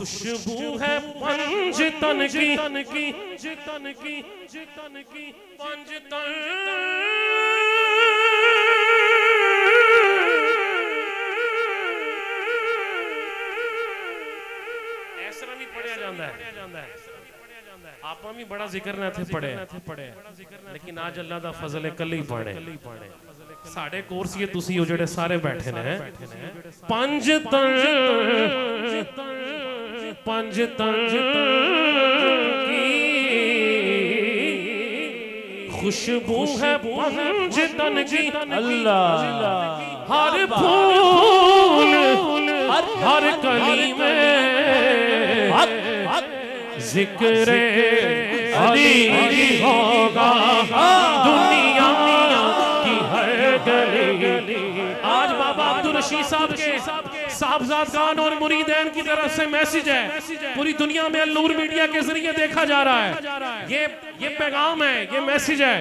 खुशबू है पंजतन की, पंजतन ऐसा भी पढ़िया जाता है। आप भी बड़ा जिक्र ना थे पढ़े, लेकिन आज अल्लाह दा फजल है कल ही पढ़े। साढ़े कोर्स ये तुसी हो जेड़े सारे बैठे ने पंजतन पंजतन की खुशबू है पंजतन की। अल्लाह हर फूल हर कली में जिक्र अली होगा दुनिया की हर गली। आज बाबा अब्दुल रशीद साहब के साहबजादगान और मुरीदैन की तरफ से मैसेज है, पूरी दुनिया में नूर मीडिया के जरिए देखा जा रहा है। ये पैगाम है, ये मैसेज है।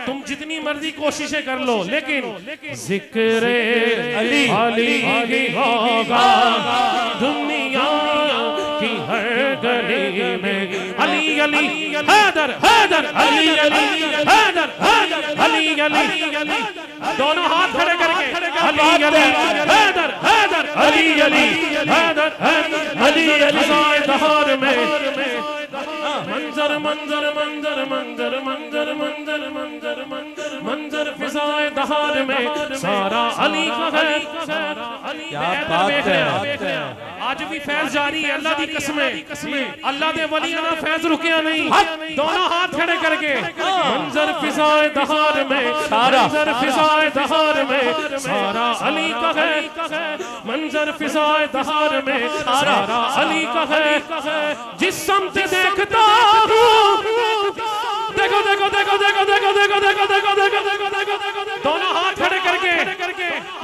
तुम जितनी मर्जी कोशिशें कर लो, लेकिन जिक्र अली होगा दुनिया की हर गली में। अली अली हैदर हैदर अली अली हैदर हैदर अली अली दोनों हाथ खड़े करके अली अली हैदर हैदर अली अली हैदर अली अली दहार में मंजर मंजर मंजर मंजर मंजर मंजर मंजर मंजर मंजर फिजाए दहार में सारा अली का है। आज भी फैज जारी है, अल्लाह की कसमें, अल्लाह दे वलियां दा फैज रुकिया नहीं। दोनों हाथ खड़े करके मंजर फिजाए दहार में सारा मंजर फिजाए दहार में सारा अली का है। मंजर फिजाए दहार में सारा अली का है। जिस समत देखता देखो देखो देखो देखो देखो देखो देखो देखो देखो देखो देखो दोनों हाथ खड़े करके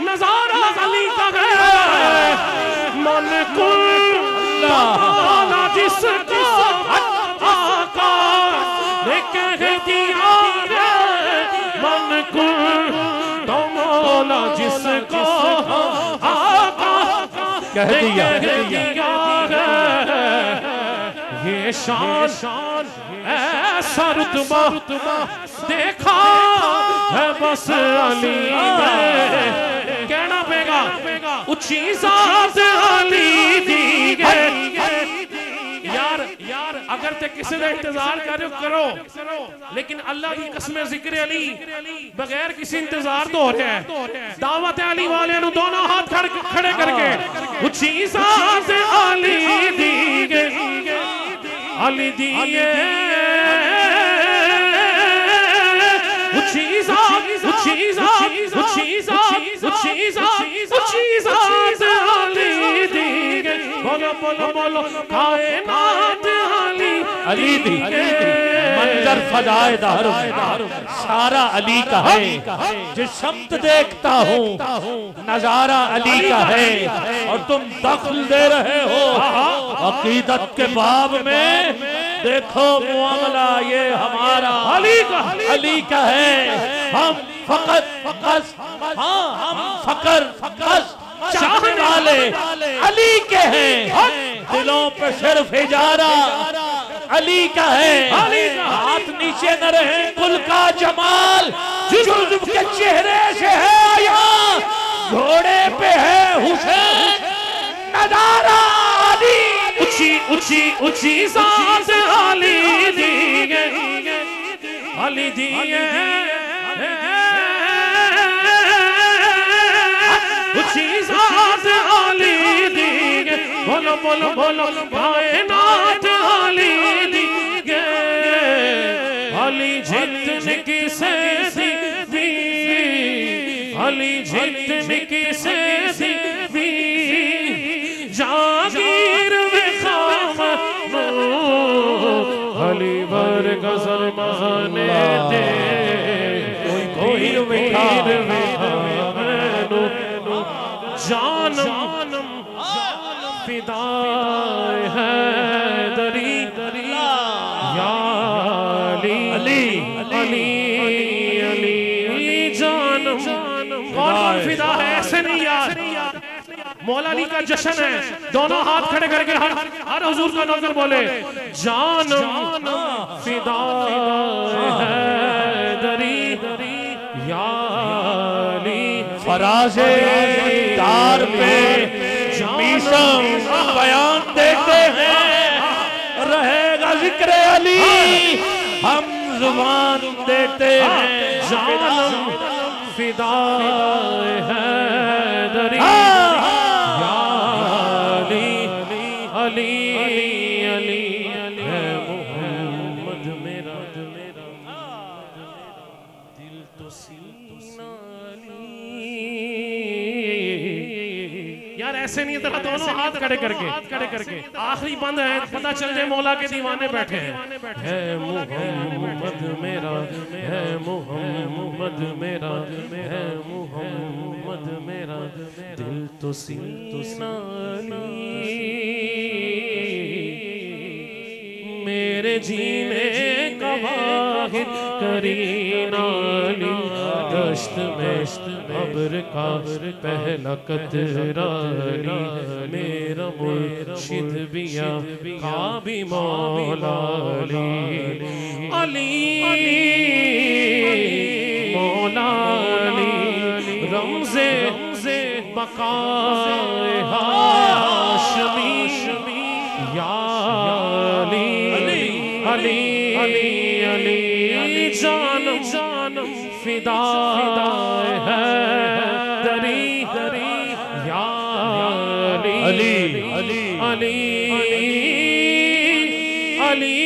नजारा अली का है। मन कुल जिसको आका ने कह दिया है, मन कुल तो मौला जिसको आका कह दिया है। ये शान ऐसा रुतबा देखा है बस अली में। कहना पेगा ऊंची ज़ात अली दी गई। यार अगर ते किसी का इंतजार करो, लेकिन अल्लाह की कसम जिक्र अली बगैर किसी इंतजार तो हो रहा है। दावत अली वाले दोनों हाथ खड़े करके ऊंची ज़ात अली दी गई। अली दिए ऊंची ज़ात ऊंची ज़ात ऊंची ज़ात ऊंची ज़ात ऊंची ज़ात अली दी गई। बोलो बोलो बोलो कायनात अली दी गई। मंजर फजाए दहर सारा अली का है। जिस शब्द देखता हूँ नजारा अली का है। और तुम दखल दे रहे हो अकीदत के बाब में। देखो मुआमला ये हमारा अली का है। हम फकत हम फकर चाहने वाले अली के हैं। दिलों पे सिर्फ इजारा अली का है। हाथ नीचे न रहे कुल का जमाल जुल्म के चेहरे से है यहाँ। घोड़े पे है हुसैन नजारा अली। ऊंची ऊंची ऊंची ज़ात अली दी गई। अली दी ऊंची ज़ात अली दी गई। बोलो बोलो बोलो कायनात अली दी गई। अली जितने किसे दी अली जितने किसे दी जागीर अली वर गजर महाने दे कोई वीर जानम फिदाए है दरी या अली अली अली जानम कौन फिदा है? ऐसे नहीं यार, मौला अली का जश्न है। दोनों हाथ खड़े करके हर हुजूर का नौकर बोले जानम फिदा हैदरी या अली। फराज़े दार पे मीशम बयान देते हैं, रहेगा जिक्र अली हम जुबान देते हैं। जानम फिदा हैदरी या अली अली अली है मोहम्मद मेरा दिल तो सीना अली। यार ऐसे नहीं, तरह दोनों हाथ खड़े करके आखिरी बंद है, पता चल जाए मौला के दीवाने बैठे हैं। है मोहम्मद मेरा, है मोहम्मद मेरा, है मोहम्मद मेरा दिल तो सीना अली। मेरे जीने का वाहिद करीना अली। दश्त में अब्र का पहला कतरा अली। मेरा मुर्शिद बिया का भी मौला अली। अली मौला अली रमज़े बक़ाए हाशमी या अली अली अली जानम फिदा हैदरी या अली अली अली अली